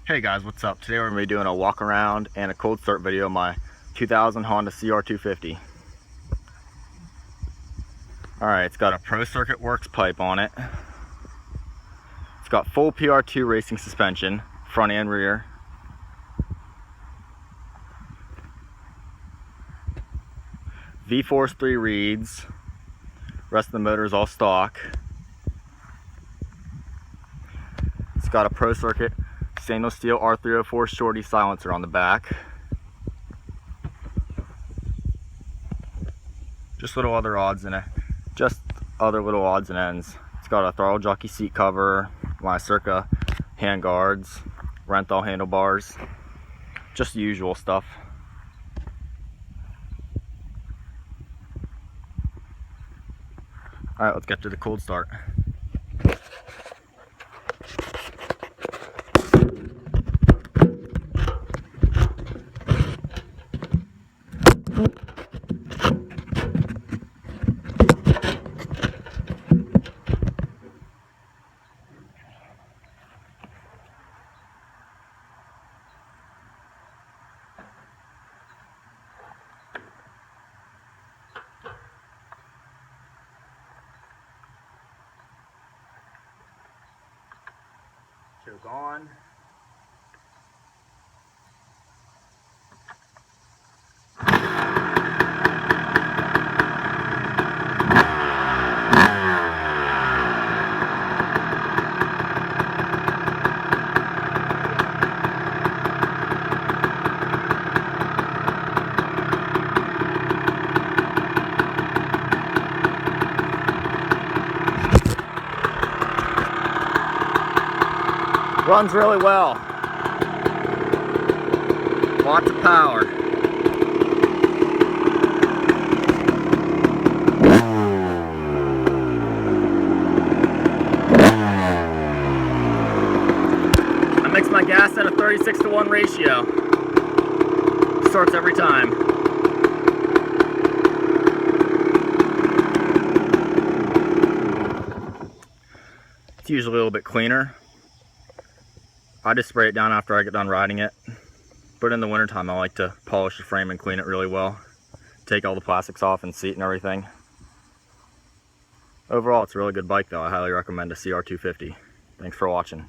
Hey guys, what's up? Today we're going to be doing a walk around and a cold start video of my 2000 Honda Cr250. Alright, it's got a Pro Circuit Works pipe on it. It's got full PR2 racing suspension, front and rear. V-Force 3 reeds. Rest of the motor is all stock. It's got a Pro Circuit stainless steel R304 shorty silencer on the back. Just little other odds and ends. It's got a throttle jockey seat cover, my Circa hand guards, Renthal handlebars, just the usual stuff. Alright, let's get to the cold start. Choke on. Runs really well. Lots of power. I mix my gas at a 36-to-1 ratio. Starts every time. It's usually a little bit cleaner. I just spray it down after I get done riding it. But in the wintertime, I like to polish the frame and clean it really well. Take all the plastics off and seat and everything. Overall, it's a really good bike though. I highly recommend a Cr250. Thanks for watching.